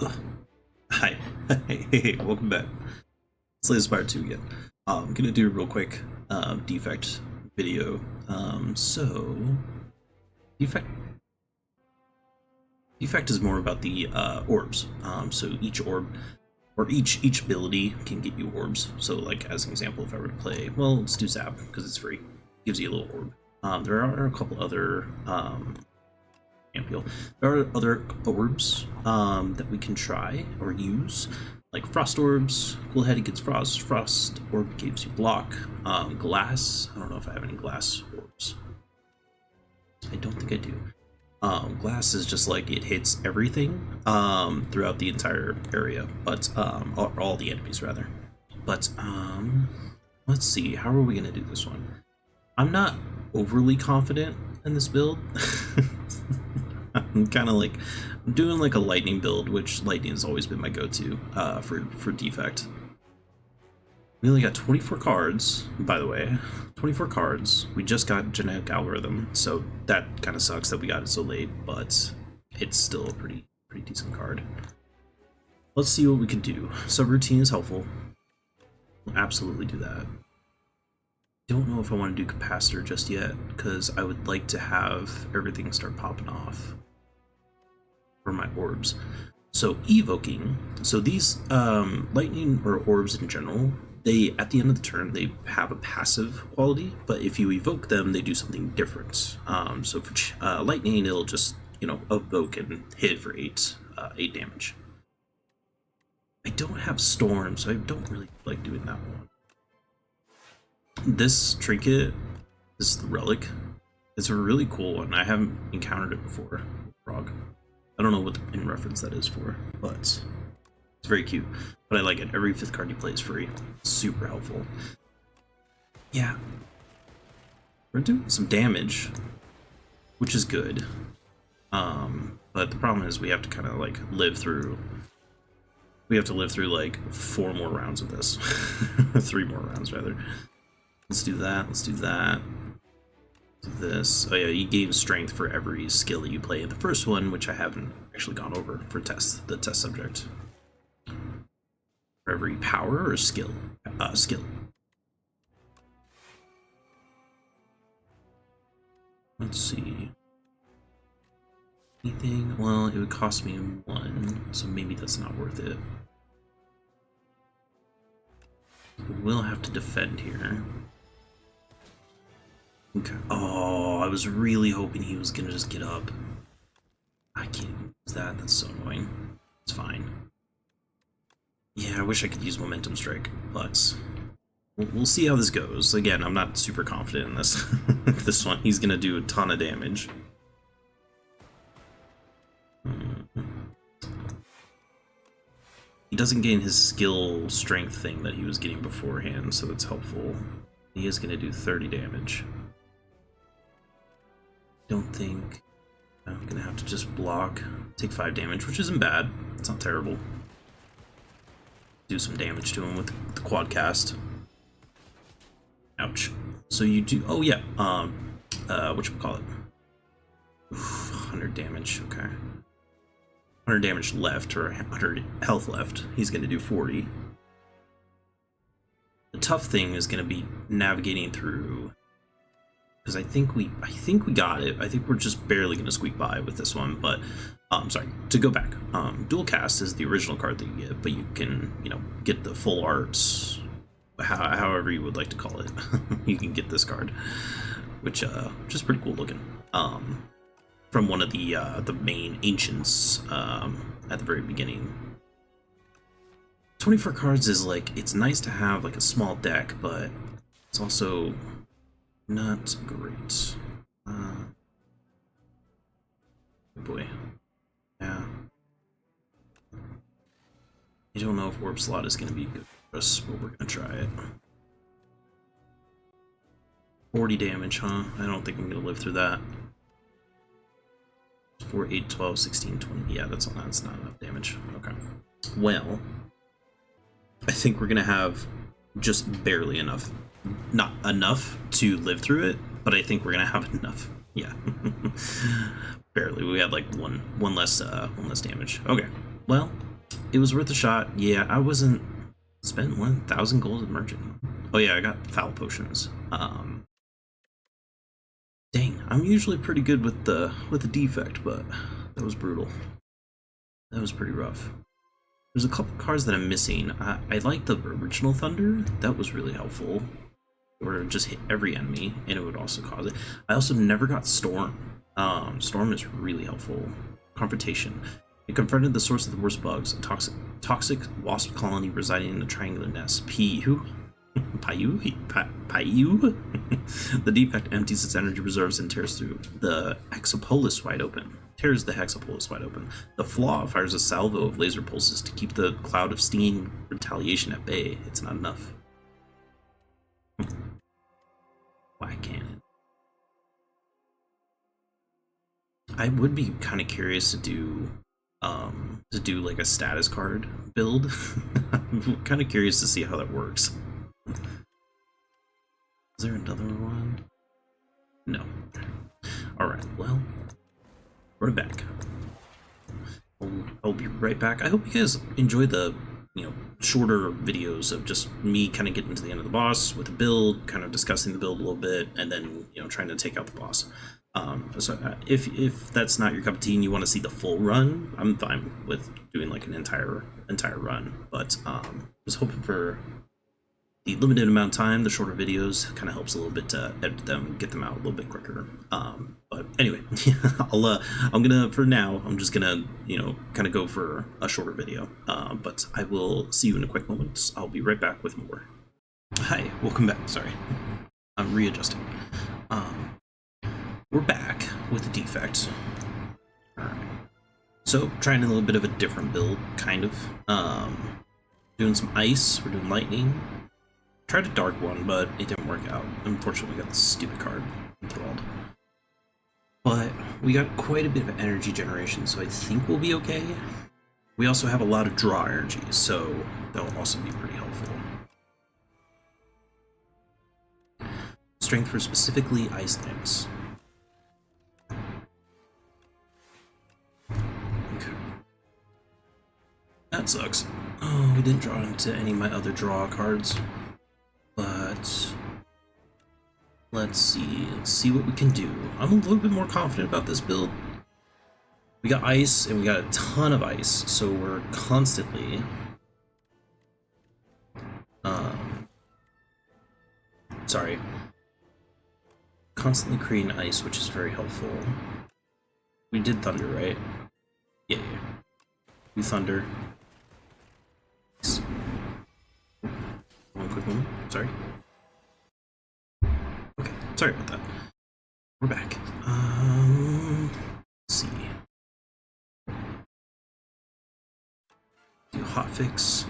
Ugh. Hi. Hey, welcome back. Slay Spire 2 again. I'm gonna do a real quick defect video. So defect is more about the orbs. So each orb or each ability can get you orbs. So like as an example, if I were to play, well, let's do Zap because it's free. Gives you a little orb. There are a couple other there are other orbs that we can try or use, like frost orbs. Cool head, it gets frost. Frost orb gives you block. Glass. I don't know if I have any glass orbs. I don't think I do. Glass is just like it hits everything throughout the entire area, but all the enemies rather. But let's see. How are we gonna do this one? I'm not overly confident in this build. I'm kind of like doing like a lightning build, which lightning has always been my go-to for defect. We only got 24 cards, by the way. 24 cards. We just got genetic algorithm, so that kind of sucks that we got it so late, but it's still a pretty decent card. Let's see what we can do. Subroutine is helpful. We'll absolutely do that. Don't know if I want to do capacitor just yet, because I would like to have everything start popping off for my orbs. So evoking, so these lightning or orbs in general, they at the end of the turn they have a passive quality, but if you evoke them they do something different. So for lightning it'll just, you know, evoke and hit for 8 damage. I don't have storm, so I don't really like doing that one. This trinket, this relic, it's a really cool one. I haven't encountered it before. Frog. I don't know what in reference that is for, but it's very cute. But I like it. Every 5th card you play is free. Super helpful. Yeah. We're doing some damage, which is good. But the problem is we have to kind of like live through. We have to live through like 4 more rounds of this. 3 more rounds rather. Let's do that. Let's do that. Do this. Oh yeah, you gain strength for every skill that you play in the first one, which I haven't actually gone over for the test subject. For every power or skill? Skill. Let's see. Anything? Well, it would cost me 1, so maybe that's not worth it. We'll have to defend here. Okay. Oh, I was really hoping he was gonna just get up. I can't use that. That's so annoying. It's fine. Yeah, I wish I could use Momentum Strike, but we'll see how this goes. Again, I'm not super confident in this. This one, he's gonna do a ton of damage. He doesn't gain his skill strength thing that he was getting beforehand, so that's helpful. He is gonna do 30 damage. Don't think I'm gonna have to just block, take 5 damage, which isn't bad. It's not terrible. Do some damage to him with the quad cast. Ouch. So you do. Oh yeah. Whatchamacallit? 100 damage. Okay. 100 damage left, or 100 health left. He's gonna do 40. The tough thing is gonna be navigating through. Because I think we got it. I think we're just barely gonna squeak by with this one. But sorry, to go back. Dual cast is the original card that you get, but you can, you know, get the full art, however you would like to call it. You can get this card, which is pretty cool looking. From one of the main ancients at the very beginning. 24 cards is like, it's nice to have like a small deck, but it's also not great. Oh boy. Yeah. I don't know if Warp Slot is going to be good for us, but we're going to try it. 40 damage, huh? I don't think I'm going to live through that. 4, 8, 12, 16, 20. Yeah, that's not enough damage. Okay. Well, I think we're going to have just barely enough. Not enough to live through it, but I think we're going to have enough. Yeah. Barely. We had like one less damage. Okay. Well, It was worth a shot. Yeah, I wasn't spent 1,000 gold in merchant. Oh yeah, I got foul potions. Dang, I'm usually pretty good with the defect, but that was brutal. That was pretty rough. There's a couple cards that I'm missing. I like the original Thunder. That was really helpful. Or just hit every enemy, and it would also cause it. I also never got Storm. Storm is really helpful. Confrontation. It confronted the source of the worst bugs, a toxic wasp colony residing in a triangular nest. Pyeww? Pyeww? The defect empties its energy reserves and tears through the hexapolis wide open. Tears the hexapolis wide open. The Flaw fires a salvo of laser pulses to keep the cloud of stinging retaliation at bay. It's not enough. Why can't it? I would be kind of curious to do like a status card build. I'm kind of curious to see how that works. Is there another one? No. Alright, well, we're back. I'll be right back. I hope you guys enjoy the, shorter videos of just me kind of getting to the end of the boss with a build, kind of discussing the build a little bit, and then, trying to take out the boss. So if that's not your cup of tea and you want to see the full run, I'm fine with doing like an entire run. But I was hoping for the limited amount of time, the shorter videos kind of helps a little bit to edit them and get them out a little bit quicker. But anyway, I'm gonna, for now, I'm just gonna, kind of go for a shorter video. But I will see you in a quick moment. I'll be right back with more. Hi, welcome back. Sorry, I'm readjusting. We're back with the defect. Alright. So, trying a little bit of a different build, kind of. Doing some ice, we're doing lightning. Tried a dark one, but it didn't work out. Unfortunately, we got this stupid card enthralled. But we got quite a bit of energy generation, so I think we'll be okay. We also have a lot of draw energy, so that'll also be pretty helpful. Strength for specifically ice things. That sucks. Oh, we didn't draw into any of my other draw cards. But let's see what we can do. I'm a little bit more confident about this build. We got ice, and we got a ton of ice, so we're constantly constantly creating ice, which is very helpful. We did thunder, right? Yeah. We thunder. One quick moment. Sorry. Okay, sorry about that. We're back. Let's see. Do hotfix.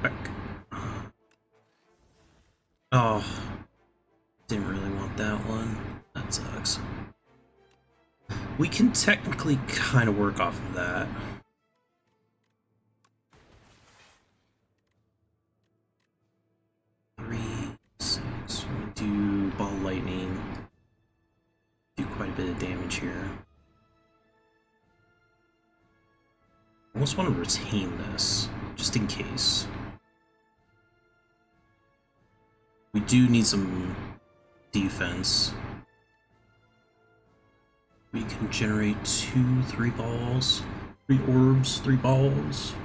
Back. Oh, didn't really want that one. That sucks. We can technically kind of work off of that. We do ball lightning. Do quite a bit of damage here. I almost want to retain this, just in case. We do need some defense. We can generate 2, 3 balls, 3 orbs, 3 balls.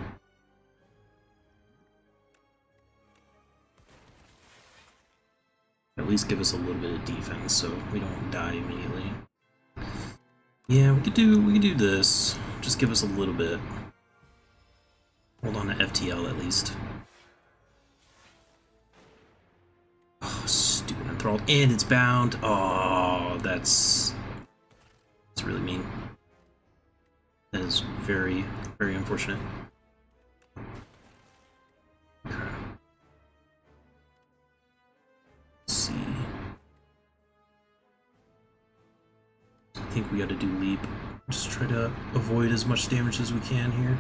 At least give us a little bit of defense so we don't die immediately. Yeah, we could do this. Just give us a little bit. Hold on to FTL at least. Oh, stupid enthralled. And it's bound. Oh, that's really mean. That is very, very unfortunate. Okay. Let's see. I think we gotta do leap. Just try to avoid as much damage as we can here.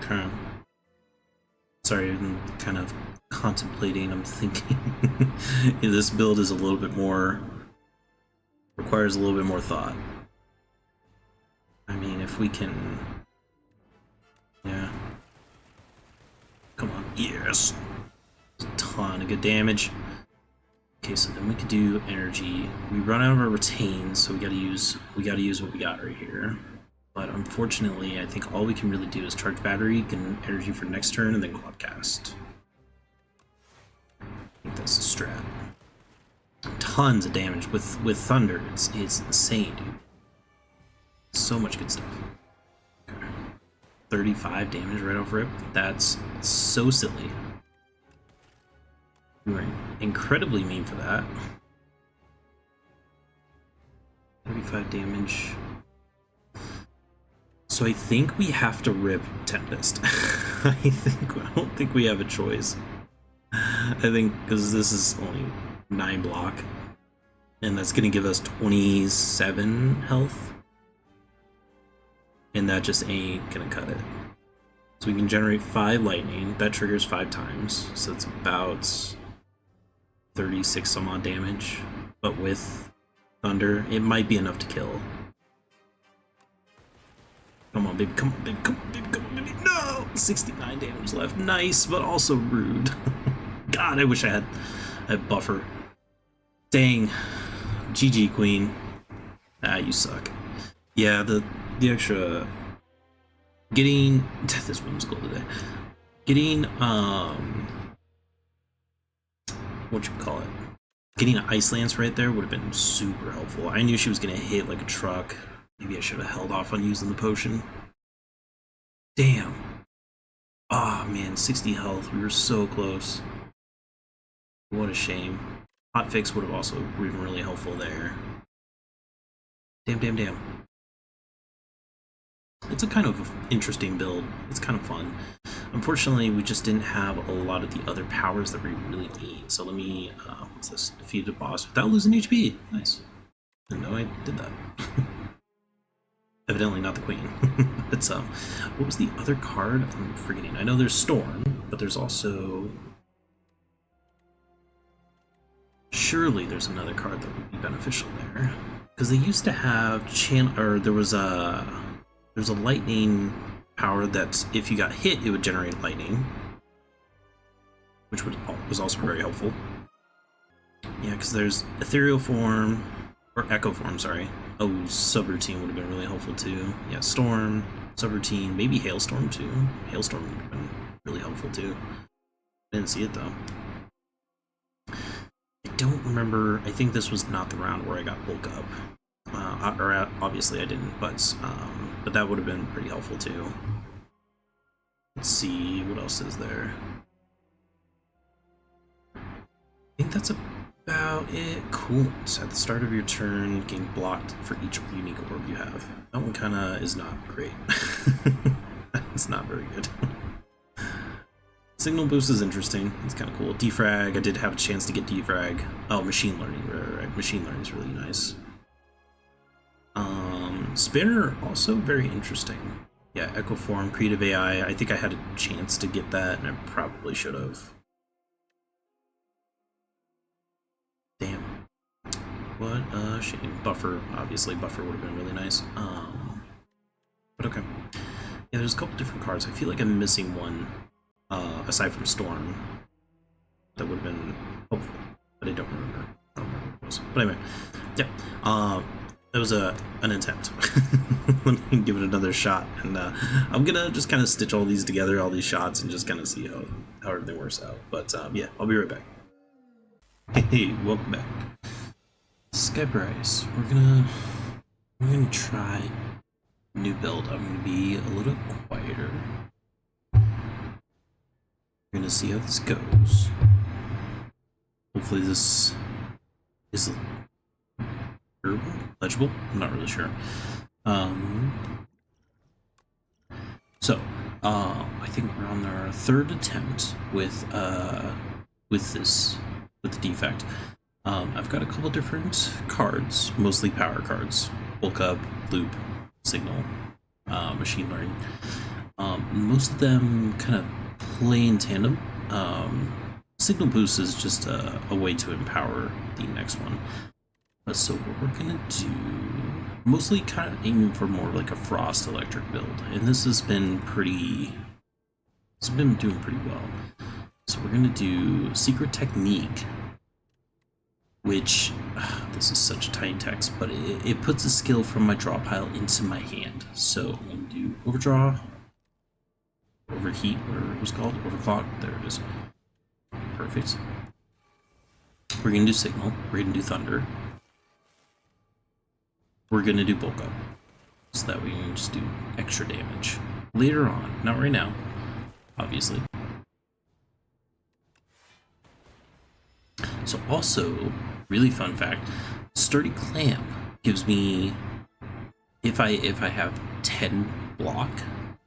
Okay. Sorry, I'm kind of contemplating, I'm thinking this build is a little bit more, requires a little bit more thought. I mean, if we can, yeah. Come on, yes. A ton of good damage. Okay, so then we could do energy. We run out of our retain, so we gotta use what we got right here. But unfortunately, I think all we can really do is charge battery, get energy for next turn, and then quadcast. I think that's the strat. Tons of damage with thunder. It's insane, dude. So much good stuff. Okay. 35 damage right off rip. That's so silly. We were incredibly mean for that. 35 damage. So I think we have to rip Tempest. I don't think we have a choice. I think because this is only 9 block, and that's gonna give us 27 health, and that just ain't gonna cut it. So we can generate 5 lightning. That triggers 5 times, so it's about 36 some odd damage. But with thunder, it might be enough to kill. Come on, baby, come on, baby, come on, baby, come on, baby. No! 69 damage left. Nice, but also rude. God, I wish I had buffer. Dang. GG, queen. Ah, you suck. Yeah, the extra... Getting... This one's cool today. Getting, whatchamacallit? Getting an Ice Lance right there would have been super helpful. I knew she was going to hit like a truck. Maybe I should have held off on using the potion. Damn. Ah, oh, man, 60 health. We were so close. What a shame. Hotfix would have also been really helpful there. Damn, damn, damn. It's a kind of interesting build. It's kind of fun. Unfortunately, we just didn't have a lot of the other powers that we really need. So let me, what's this? Defeat a boss without losing HP. Nice. Didn't know I did that. Evidently not the queen. It's what was the other card? I'm forgetting. I know there's Storm, but there's also... Surely there's another card that would be beneficial there. Because they used to have there was a lightning power that if you got hit, it would generate lightning. Which was also very helpful. Yeah, because there's Ethereal Form, or Echo Form, sorry. Oh, Subroutine would have been really helpful too. Yeah, Storm, Subroutine, maybe Hailstorm too. Hailstorm would have been really helpful too. Didn't see it though. I don't remember, I think this was not the round where I got bulk up. Obviously I didn't, but that would have been pretty helpful too. Let's see, what else is there? I think that's about it. Cool. So at the start of your turn, gain blocked for each unique orb you have. That one kind of is not great. It's not very good. Signal boost is interesting. It's kind of cool. Defrag, I did have a chance to get defrag. Oh, machine learning, right. Machine learning is really nice. Spinner, also very interesting. Yeah, Echo Form, Creative AI. I think I had a chance to get that, and I probably should have. Damn. What a shame. Buffer, obviously, Buffer would have been really nice. But okay. Yeah, there's a couple different cards. I feel like I'm missing one, aside from Storm, that would have been helpful, but I don't remember. What it was. But anyway, yeah. It was an attempt. Let me give it another shot, and I'm gonna just kind of stitch all these together, all these shots, and just kind of see how everything works out. But yeah, I'll be right back. Hey, welcome back. Sky Bryce, we're gonna try a new build. I'm gonna be a little quieter. We're gonna see how this goes. Hopefully this is legible. I'm not really sure. So I think we're on our 3rd attempt with the defect. I've got a couple different cards, mostly power cards. Bulk up, loop, signal. machine learning. Most of them kind of play in tandem. Signal boost is just a way to empower the next one. So what we're gonna do, mostly kind of aiming for more like a frost electric build, and this has been doing pretty well. So we're gonna do secret technique, which this is such a tiny text, but it puts a skill from my draw pile into my hand. So I'm gonna do overdraw, overheat, whatever it was called, overclock. There it is. Perfect. We're gonna do signal. We're gonna do thunder. We're gonna do bulk up, so that we can just do extra damage later on. Not right now, obviously. So also, really fun fact, sturdy clamp gives me, if I have 10 block,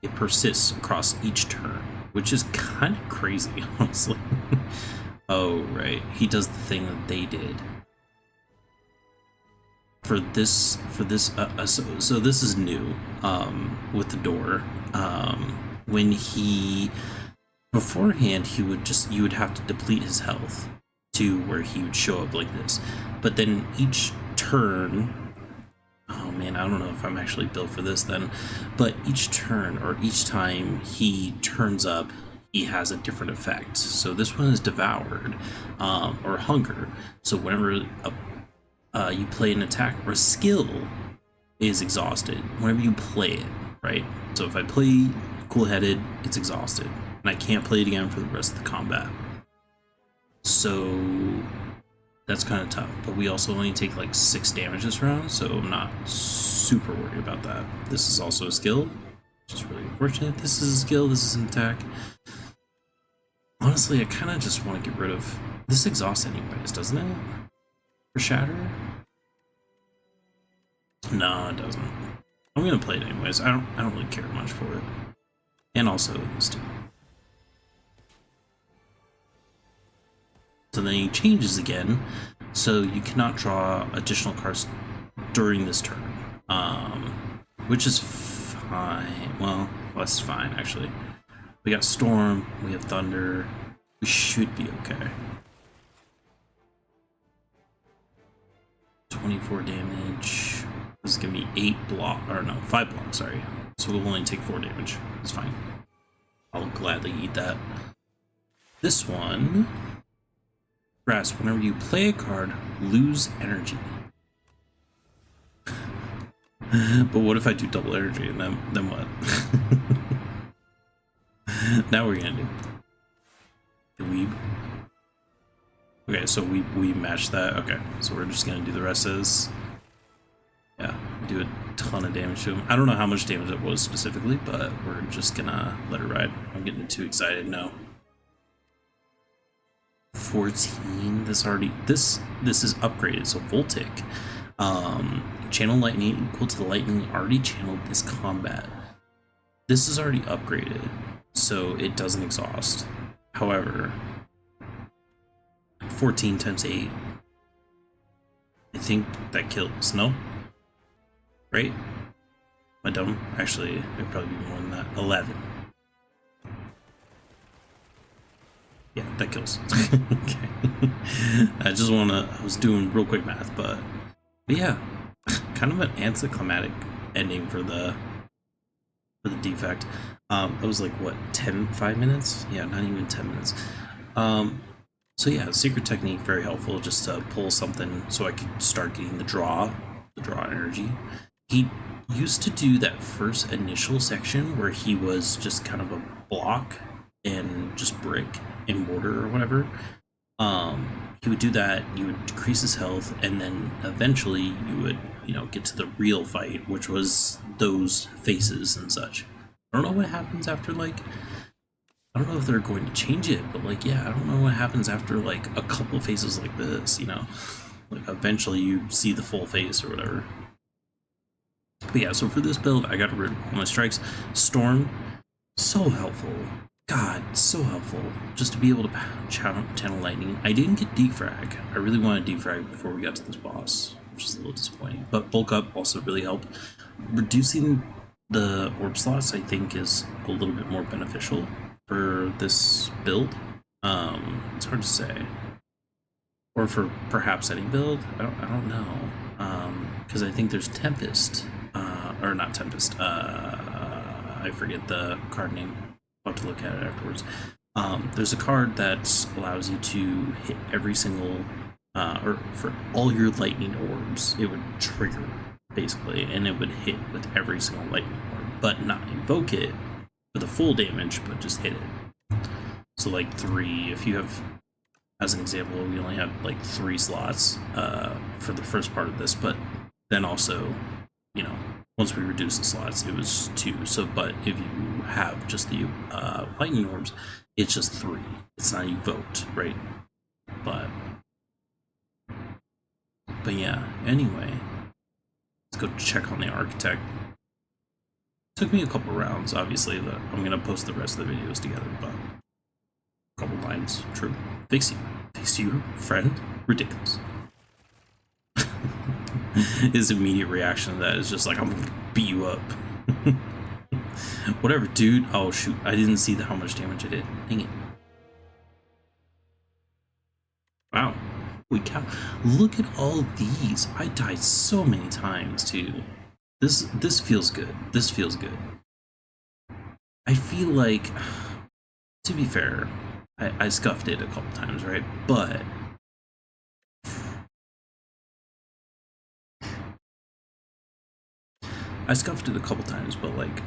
it persists across each turn, which is kind of crazy, honestly. Oh right, he does the thing that they did. So this is new with the door. When he beforehand, you would have to deplete his health to where he would show up like this, but then each turn, oh man, I don't know if I'm actually built for this then, but each turn or each time he turns up, he has a different effect. So this one is devoured or hunger. So whenever you play an attack or a skill is exhausted, whenever you play it, right? So if I play cool-headed, it's exhausted, and I can't play it again for the rest of the combat. So that's kind of tough, but we also only take like 6 damage this round, so I'm not super worried about that. This is also a skill, which is really unfortunate. This is a skill, this is an attack. Honestly, I kind of just want to get rid of this exhaust anyways, doesn't it? For shatter? No, it doesn't. I'm gonna play it anyways. I don't really care much for it. And also this too. So then he changes again, so you cannot draw additional cards during this turn. Which is fine. Well, that's fine actually. We got storm, we have thunder. We should be okay. 24 damage. This is gonna be 8 block, or no, 5 blocks, sorry. So we'll only take 4 damage. It's fine. I'll gladly eat that. This one, grass, whenever you play a card, lose energy. But what if I do double energy and then what? Now we're gonna do weeb. Okay, so we match that. Okay, so we're just gonna do the rest as, yeah, do a ton of damage to him. I don't know how much damage it was specifically, but we're just gonna let it ride. I'm getting too excited now. 14. This is upgraded. So Voltic, channel lightning equal to the lightning already channeled this combat. This is already upgraded, so it doesn't exhaust. However, 14 times 8. I think that kills, no? Right? Am I dumb? Actually, it'd probably be more than that. 11. Yeah, that kills. Okay. I was doing real quick math, but yeah, kind of an anticlimactic ending for the defect. It was like, what, 5 minutes? Yeah, not even 10 minutes. So yeah, secret technique, very helpful, just to pull something so I could start getting the draw energy. He used to do that first initial section where he was just kind of a block and just brick and mortar or whatever. He would do that, you would decrease his health, and then eventually you would, get to the real fight, which was those faces and such. I don't know what happens after, like, I don't know if they're going to change it, but like, yeah, I don't know what happens after like a couple faces like this, like eventually you see the full face or whatever. But yeah, so for this build, I got rid of all my strikes. Storm, so helpful. God, so helpful. Just to be able to channel lightning. I didn't get defrag. I really wanted defrag before we got to this boss, which is a little disappointing. But bulk up also really helped. Reducing the orb slots, I think, is a little bit more beneficial for this build. It's hard to say. Or for perhaps any build. I don't know. Because I think there's Tempest. Or not Tempest. I forget the card name. I'll have to look at it afterwards. There's a card that allows you to hit every single, or for all your lightning orbs, it would trigger, basically, and it would hit with every single lightning orb, but not invoke it for the full damage, but just hit it. So like 3, if you have, as an example, we only have like 3 slots for the first part of this, but then also, you know, once we reduce the slots, it was 2. So, but if you have just the lightning orbs, it's just 3. It's not evoked, right? But yeah. Anyway, let's go check on the architect. Took me a couple rounds, obviously. I'm gonna post the rest of the videos together, but a couple lines. True. Fix you, friend. Ridiculous. His immediate reaction to that is just like, I'm gonna beat you up. Whatever, dude. Oh shoot, I didn't see how much damage I did. Dang it. Wow. Holy cow. Look at all these. I died so many times too. This feels good. This feels good. I feel like, to be fair, I scuffed it a couple times, right? But I scuffed it a couple times, but like,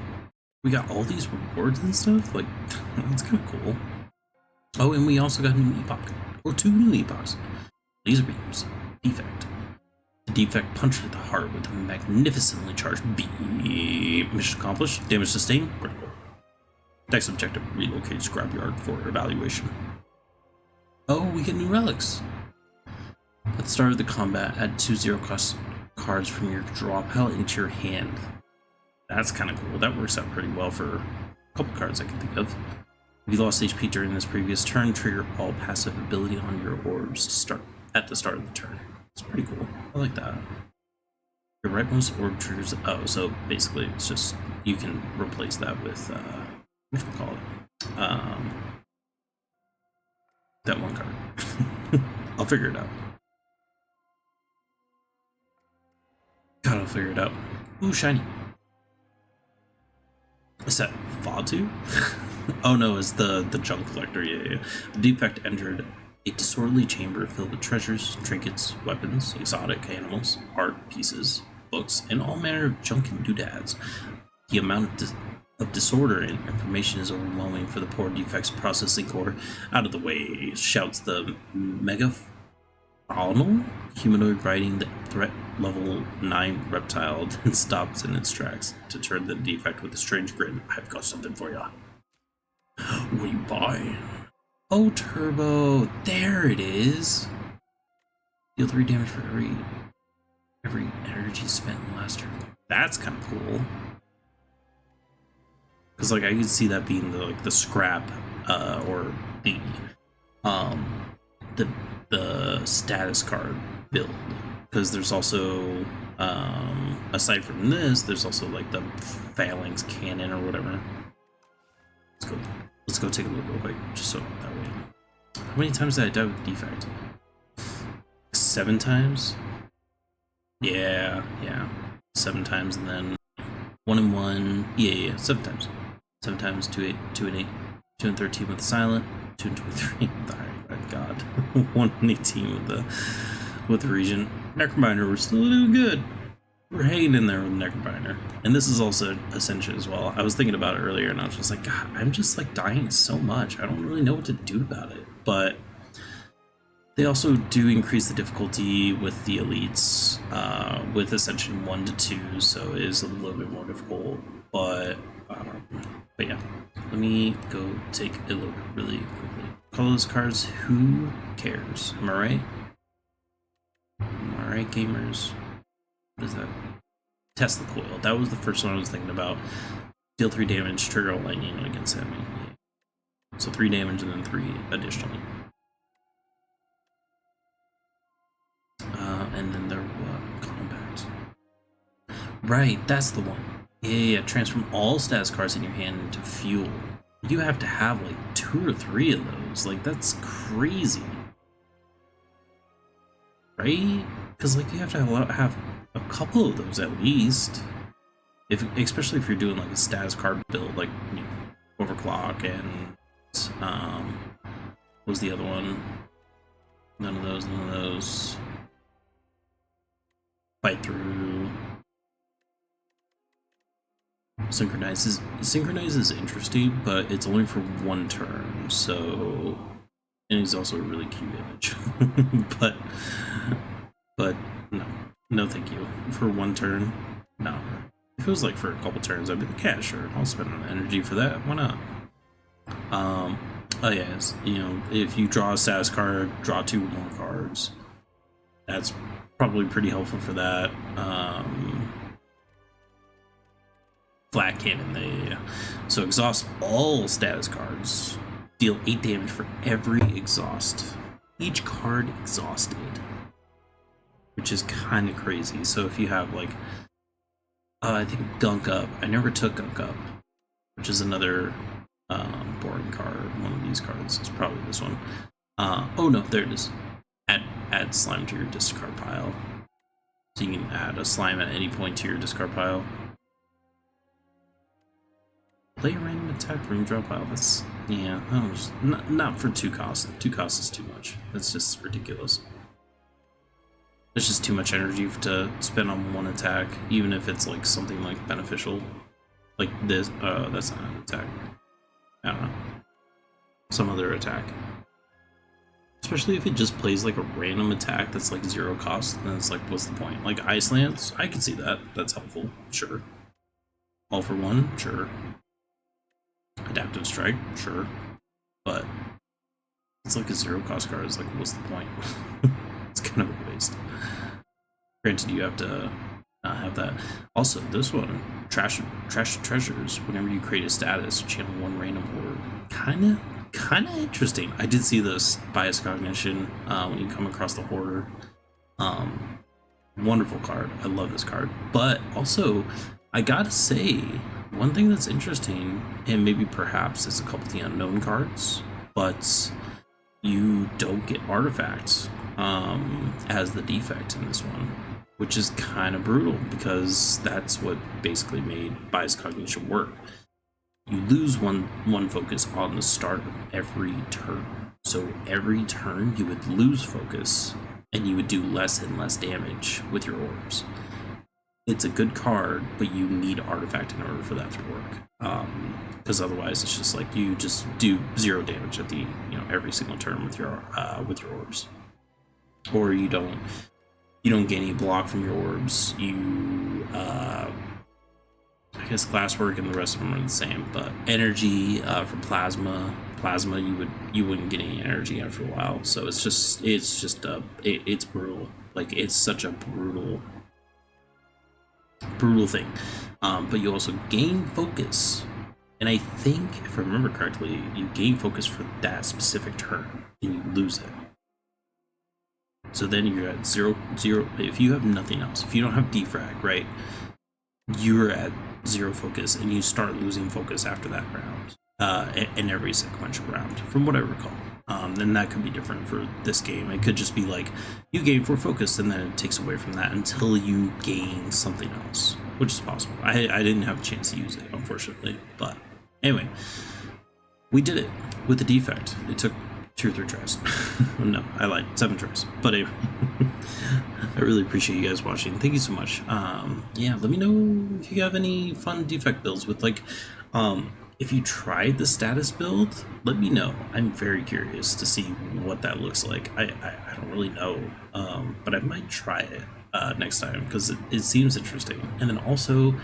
we got all these rewards and stuff. Like, that's kind of cool. Oh, and we also got a new epoch, or 2 new epochs. Laser beams, defect. The defect punched at the heart with a magnificently charged beam. Mission accomplished. Damage sustained. Critical. Next objective: relocate scrapyard for evaluation. Oh, we get new relics. At the start of the combat, add 2 0-cost cards from your draw pile into your hand. That's kind of cool. That works out pretty well for a couple cards I can think of. If you lost HP during this previous turn, trigger all passive ability on your orbs to start at the start of the turn. It's pretty cool. I like that. Your rightmost orb triggers. Oh, so basically it's just you can replace that with whatchamacallit? That one card. I'll figure it out. God, I'll figure it out. Ooh, shiny. Is that Flaw? Oh no, it's the junk collector. Yeah. The defect entered a disorderly chamber filled with treasures, trinkets, weapons, exotic animals, art pieces, books, and all manner of junk and doodads. The amount of disorder and information is overwhelming for the poor defect's processing core. Out of the way, shouts the megafaunal humanoid riding the threat level 9 reptile, then stops in its tracks to turn the defect with a strange grin. I've got something for ya. What are you buying? Oh, turbo. There it is. Deal 3 damage for every energy spent in the last turn. That's kind of cool. Because like I could see that being the scrap or the status card build. Because there's also aside from this, there's also like the phalanx cannon or whatever. Let's go take a look real quick, just so that way. How many times did I die with defect? 7 times? Yeah. 7 times, and then 1 and 1. Yeah, 7 times. 7 times, 2 and 8, 2 and 13 with the silent, 2 and 23 with the red god, 1 and 18 with the region. Necrominer, we're still doing good. We're hanging in there with Necrominer. And this is also Ascension as well. I was thinking about it earlier and I was just like, God, I'm just like dying so much. I don't really know what to do about it. But they also do increase the difficulty with the elites with Ascension 1 to 2, so it is a little bit more difficult. But yeah, let me go take a look really quickly. Call those cards, who cares? Am I right? Am I right, gamers? What is that? Test the coil. That was the first one I was thinking about. Deal 3 damage, trigger all lightning against enemy. So 3 damage and then 3 additionally. And then their combat. Right, that's the one. Yeah, transform all status cards in your hand into fuel. You have to have like 2 or 3 of those. Like, that's crazy. Right? Because like you have to have a couple of those at least. Especially if you're doing like a status card build, like, you know, overclock and what was the other one? None of those. Fight through. Synchronize is interesting, but it's only for 1 turn, so, and he's also a really cute image. but no thank you. For 1 turn, no. If it was like for a couple turns, I'd be like, yeah, sure, I'll spend an energy for that, why not? Oh yeah, you know, if you draw a status card, draw 2 more cards. That's probably pretty helpful for that. Flat cannon, yeah. So exhaust all status cards. Deal 8 damage for every exhaust. Each card exhausted. Which is kind of crazy. So if you have like, I think Gunk Up. I never took Gunk Up, which is another boring card. One of these cards. It's probably this one. Oh no, there it is. Add slime to your discard pile. So you can add a slime at any point to your discard pile. Play a random attack room drop pile. That's, yeah, not for 2 costs. 2 costs is too much. That's just ridiculous. There's just too much energy to spend on 1 attack, even if it's like something like beneficial. Like this, that's not an attack. I don't know. Some other attack. Especially if it just plays like a random attack that's like 0 cost, then it's like, what's the point? Like Ice Lance, I can see that. That's helpful, sure. All for 1, sure. Adaptive Strike, sure. But it's like a 0 cost card. It's like, what's the point? It's kind of a waste. Granted, you have to not have that. Also, this one, trash treasures. Whenever you create a status, channel 1 random orb. Kind of interesting. I did see this bias cognition when you come across the hoarder. Wonderful card. I love this card. But also, I gotta say, one thing that's interesting, and maybe perhaps it's a couple of the unknown cards, but you don't get artifacts as the defect in this one, which is kind of brutal because that's what basically made bias cognition work. You lose one focus on the start of every turn. So every turn you would lose focus and you would do less and less damage with your orbs. It's a good card, but you need artifact in order for that to work. Because otherwise it's just like you just do 0 damage at the, you know, every single turn with your orbs. Or you don't gain any block from your orbs. You I guess glasswork and the rest of them are the same, but energy for plasma you wouldn't get any energy after a while. So it's brutal. Like, it's such a brutal thing. But you also gain focus, and I think if I remember correctly, you gain focus for that specific turn, and you lose it. So then you're at 0 if you have nothing else. If you don't have defrag, right, you're at 0 focus, and you start losing focus after that round, in every sequential round, from what I recall. And that could be different for this game. It could just be like, you gain 4 focus, and then it takes away from that until you gain something else, which is possible. I didn't have a chance to use it, unfortunately. But anyway, we did it with the defect. It took 2 or 3 tries. No, I lied, 7 tries. But anyway, I really appreciate you guys watching. Thank you so much. Yeah, let me know if you have any fun defect builds with, like, if you tried the status build, let me know. I'm very curious to see what that looks like. I don't really know, but I might try it next time because it seems interesting. And then also,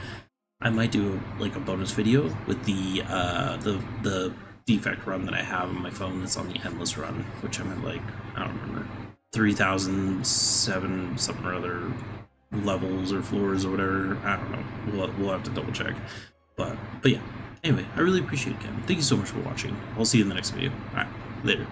I might do like a bonus video with the defect run that I have on my phone that's on the endless run, which I'm at, like, I don't remember, 3,007 something or other levels or floors or whatever. I don't know. We'll have to double check. But yeah. Anyway, I really appreciate it again. Thank you so much for watching. I'll see you in the next video. Alright, later.